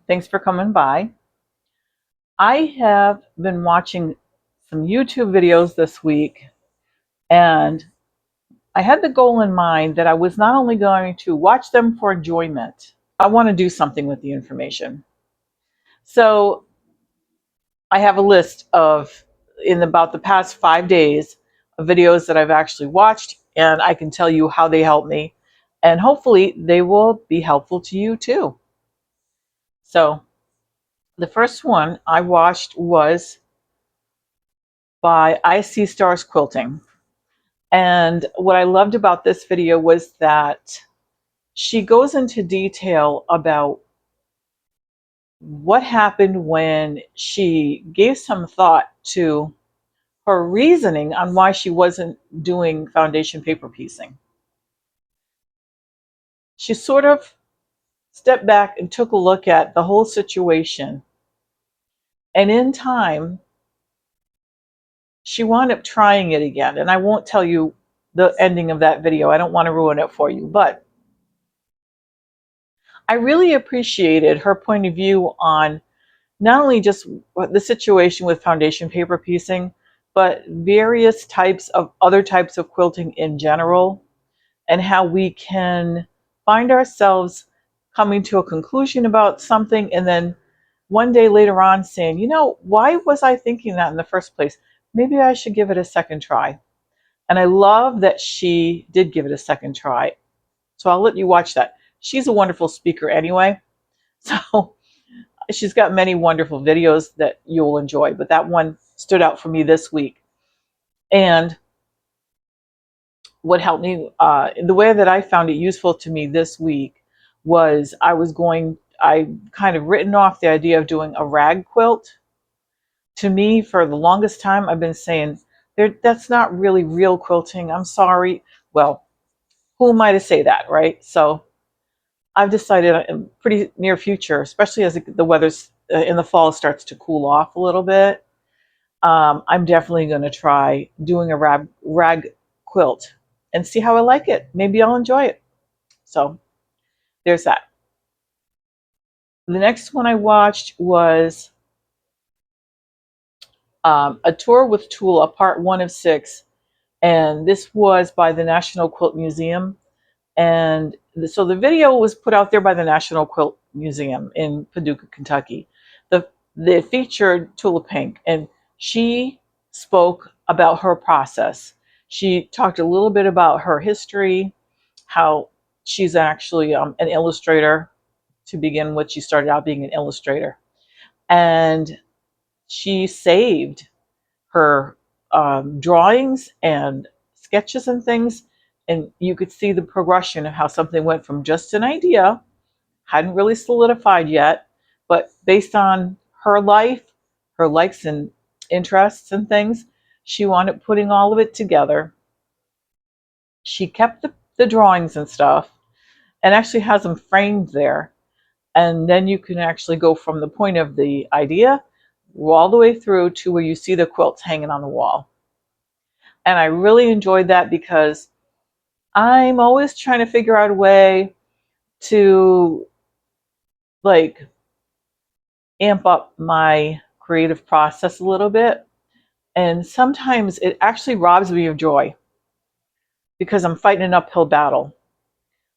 Thanks for coming by. I have been watching some YouTube videos this week, and I had the goal in mind that I was not only going to watch them for enjoyment, I want to do something with the information. So I have a list of, in about the past 5 days, of videos that I've actually watched, and I can tell you how they help me, and hopefully they will be helpful to you too. So the first one I watched was by I See Stars Quilting. And what I loved about this video was that she goes into detail about what happened when she gave some thought to her reasoning on why she wasn't doing foundation paper piecing. She sort of stepped back and took a look at the whole situation. And in time, she wound up trying it again. And I won't tell you the ending of that video. I don't want to ruin it for you. But I really appreciated her point of view on not only just the situation with foundation paper piecing, but various types of other types of quilting in general, and how we can find ourselves coming to a conclusion about something and then one day later on saying, you know, why was I thinking that in the first place? Maybe I should give it a second try. And I love that she did give it a second try. So I'll let you watch that. She's a wonderful speaker anyway. So she's got many wonderful videos that you'll enjoy, but that one stood out for me this week. And what helped me, the way that I found it useful to me this week was I kind of written off the idea of doing a rag quilt. To me, for the longest time, I've been saying, that's not really real quilting. I'm sorry. Well, who am I to say that, right? So I've decided in pretty near future, especially as the weather's in the fall starts to cool off a little bit, I'm definitely going to try doing a rag quilt and see how I like it. Maybe I'll enjoy it. So there's that. The next one I watched was A Tour with Tula, part 1 of 6. And this was by the National Quilt Museum. And so the video was put out there by the National Quilt Museum in Paducah, Kentucky. The featured Tula Pink, and she spoke about her process. She talked a little bit about her history, how she's actually an illustrator to begin with. She started out being an illustrator, and she saved her drawings and sketches and things, and you could see the progression of how something went from just an idea, hadn't really solidified yet, but based on her life, her likes and interests and things, she wound up putting all of it together. She kept the drawings and stuff and actually has them framed there. And then you can actually go from the point of the idea all the way through to where you see the quilts hanging on the wall. And I really enjoyed that because I'm always trying to figure out a way to like amp up my creative process a little bit. And sometimes it actually robs me of joy because I'm fighting an uphill battle.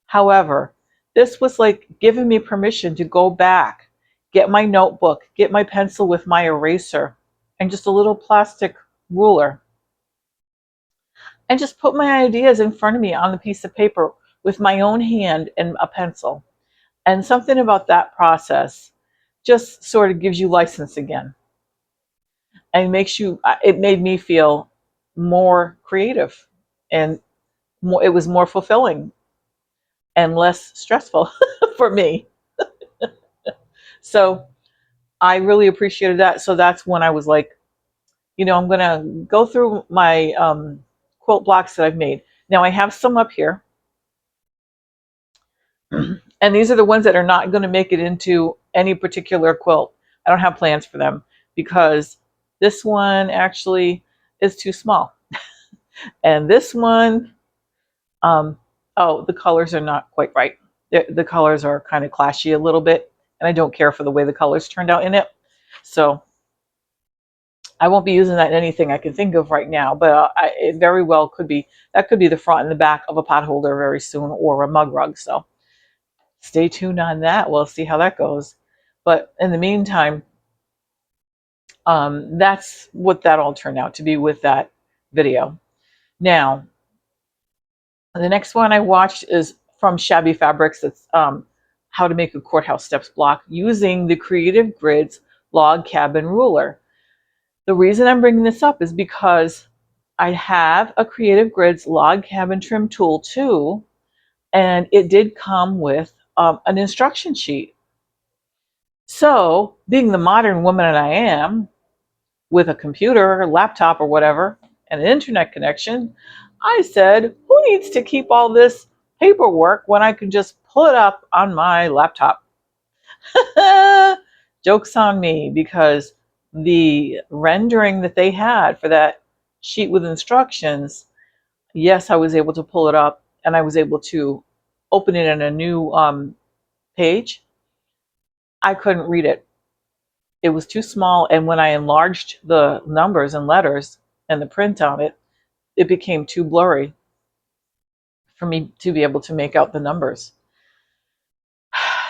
However, this was like giving me permission to go back, get my notebook, get my pencil with my eraser, and just a little plastic ruler, and just put my ideas in front of me on the piece of paper with my own hand and a pencil. And something about that process just sort of gives you license again and makes you, it made me feel more creative, and more, it was more fulfilling and less stressful for me. So I really appreciated that. So that's when I was like, you know, I'm going to go through my quilt blocks that I've made. Now I have some up here, and these are the ones that are not going to make it into any particular quilt. I don't have plans for them because this one actually is too small. And this one, oh, the colors are not quite right. The colors are kind of clashy a little bit. and I don't care for the way the colors turned out in it. So I won't be using that in anything I can think of right now, but it very well could be, that could be the front and the back of a pot holder very soon, or a mug rug. So stay tuned on that. We'll see how that goes. But in the meantime, that's what that all turned out to be with that video. Now, the next one I watched is from Shabby Fabrics. It's how to make a courthouse steps block using the Creative Grids log cabin ruler. The reason I'm bringing this up is because I have a Creative Grids log cabin trim tool too, and it did come with an instruction sheet. So, being the modern woman that I am, with a computer or laptop or whatever, and an internet connection, I said, who needs to keep all this paperwork when I can just pull it up on my laptop? Joke's on me, because the rendering that they had for that sheet with instructions, yes, I was able to pull it up and I was able to open it in a new page. I couldn't read it. It was too small, and when I enlarged the numbers and letters and the print on it, it became too blurry for me to be able to make out the numbers.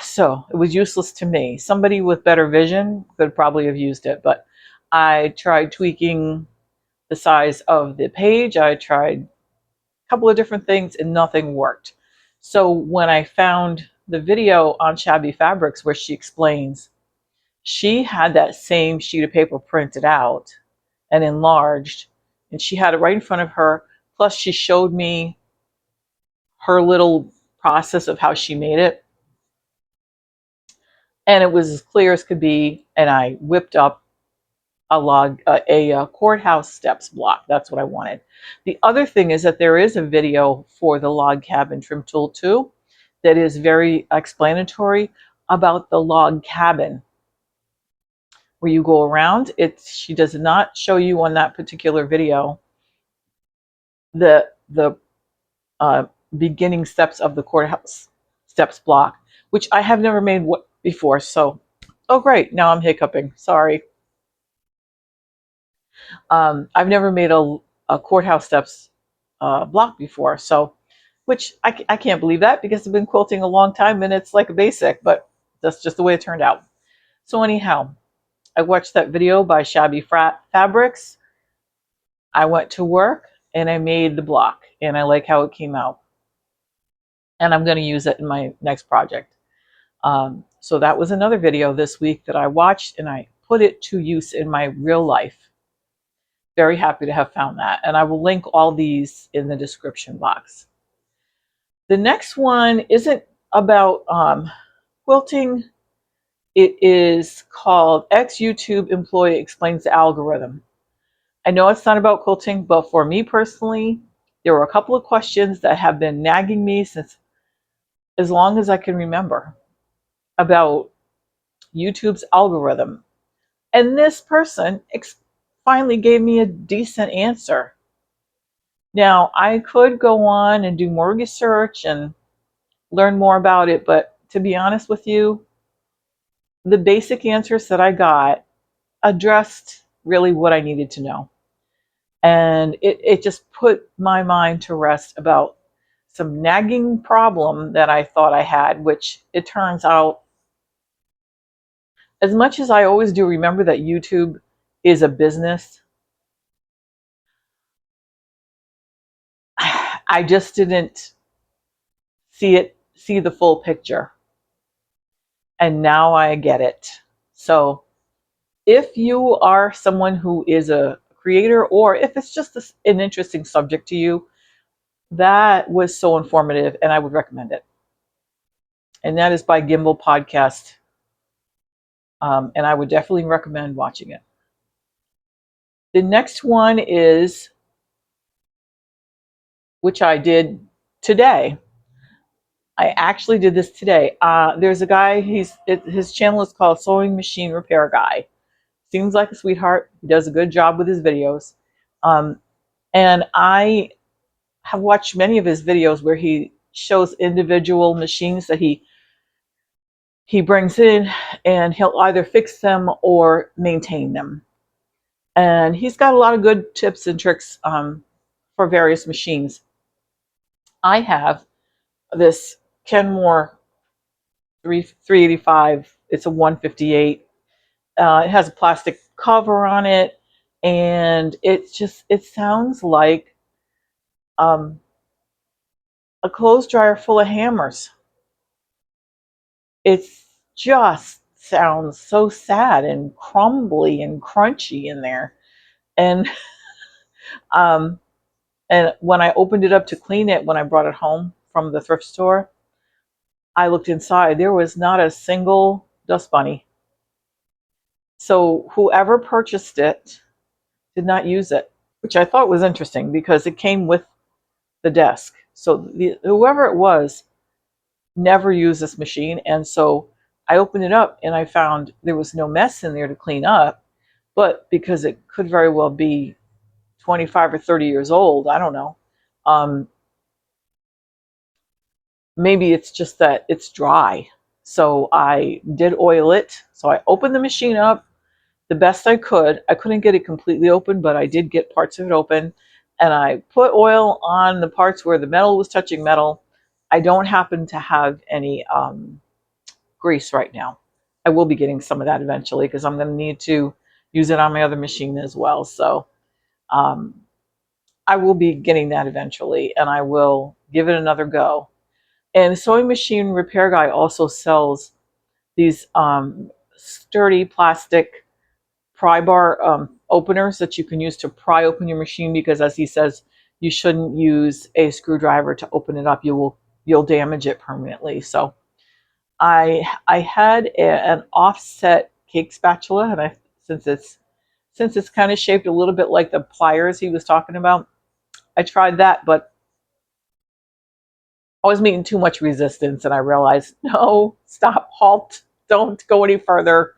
So it was useless to me. Somebody with better vision could probably have used it, but I tried tweaking the size of the page. I tried a couple of different things and nothing worked. So when I found the video on Shabby Fabrics where she explains, she had that same sheet of paper printed out and enlarged, and she had it right in front of her. Plus, she showed me her little process of how she made it, and it was as clear as could be. And I whipped up a courthouse steps block. That's what I wanted. The other thing is that there is a video for the log cabin trim tool too that is very explanatory about the log cabin, where you go around. She does not show you on that particular video the beginning steps of the courthouse steps block, which I have never made before. So, oh great, now I'm hiccuping. Sorry. I've never made a courthouse steps block before, so which I can't believe that, because I've been quilting a long time and it's like a basic, but that's just the way it turned out. So anyhow, I watched that video by Shabby Fabrics. I went to work and I made the block, and I like how it came out. And I'm going to use it in my next project. So that was another video this week that I watched, and I put it to use in my real life. Very happy to have found that. And I will link all these in the description box. The next one isn't about quilting. It is called Ex YouTube Employee Explains the Algorithm. I know it's not about quilting, but for me personally, there were a couple of questions that have been nagging me since as long as I can remember about YouTube's algorithm. And this person finally gave me a decent answer. Now, I could go on and do more research and learn more about it, but to be honest with you, the basic answers that I got addressed really what I needed to know. And it just put my mind to rest about some nagging problem that I thought I had, which it turns out, as much as I always do remember that YouTube is a business, I just didn't see the full picture. And now I get it. So if you are someone who is a creator, or if it's just an interesting subject to you, that was so informative and I would recommend it. And that is by Gimbal Podcast. And I would definitely recommend watching it. The next one is, which I did today. I actually did this today. There's a guy, his channel is called Sewing Machine Repair Guy. Seems like a sweetheart. He does a good job with his videos. And I have watched many of his videos where he shows individual machines that he he brings in, and he'll either fix them or maintain them. And he's got a lot of good tips and tricks for various machines. I have this Kenmore 385. It's a 158. It has a plastic cover on it, and it sounds like um, a clothes dryer full of hammers. It's just sounds so sad and crumbly and crunchy in there. And um, and when I opened it up to clean it, when I brought it home from the thrift store, I looked inside. There was not a single dust bunny. So whoever purchased it did not use it, which I thought was interesting because it came with the desk. So whoever it was never used this machine. And so I opened it up and I found there was no mess in there to clean up. But because it could very well be 25 or 30 years old, I don't know. Um, Maybe it's just that it's dry. So I did oil it. So I opened the machine up the best I could. I couldn't get it completely open, but I did get parts of it open. And I put oil on the parts where the metal was touching metal. I don't happen to have any grease right now. I will be getting some of that eventually because I'm going to need to use it on my other machine as well. So um, I will be getting that eventually, and I will give it another go. And Sewing Machine Repair Guy also sells these sturdy plastic pry bar openers that you can use to pry open your machine, because as he says, you shouldn't use a screwdriver to open it up. You'll damage it permanently. So I had an offset cake spatula, and since it's kind of shaped a little bit like the pliers he was talking about, I tried that, but I was meeting too much resistance, and I realized, no, stop, halt, don't go any further.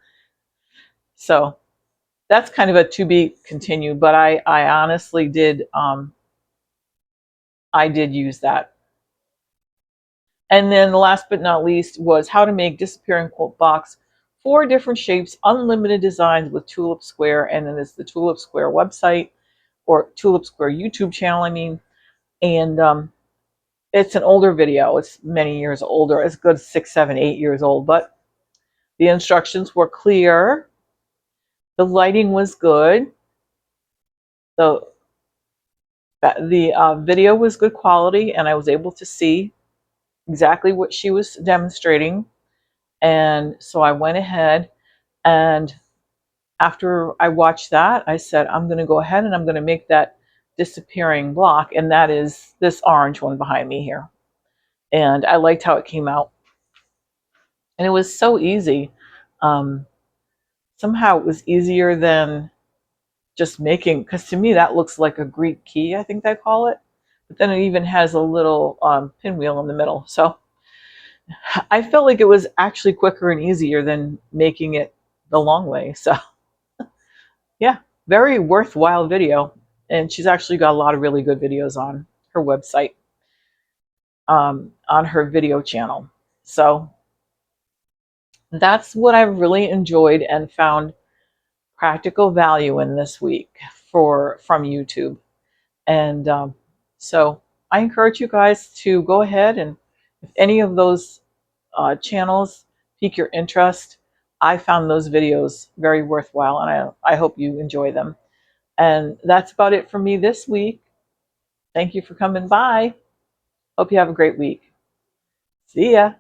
So that's kind of a to be continued, but I honestly did I did use that. And then the last but not least was how to make disappearing quilt box, 4 different shapes, unlimited designs with Tulip Square. And then it's the Tulip Square website, or Tulip Square YouTube channel, I mean. And it's an older video. It's many years older. It's good 6, 7, 8 years old, but the instructions were clear. The lighting was good. The video was good quality, and I was able to see exactly what she was demonstrating. And so I went ahead, and after I watched that, I said, I'm going to go ahead and I'm going to make that disappearing block. And that is this orange one behind me here. And I liked how it came out. And it was so easy. Um, Somehow it was easier than just making, because to me that looks like a Greek key, I think they call it. But then it even has a little pinwheel in the middle. So I felt like it was actually quicker and easier than making it the long way. So yeah, very worthwhile video. And she's actually got a lot of really good videos on her website, on her video channel. So that's what I really enjoyed and found practical value in this week from YouTube. And so I encourage you guys to go ahead, and if any of those channels pique your interest, I found those videos very worthwhile, and I hope you enjoy them. And that's about it for me this week. Thank you for coming by. Hope you have a great week. See ya.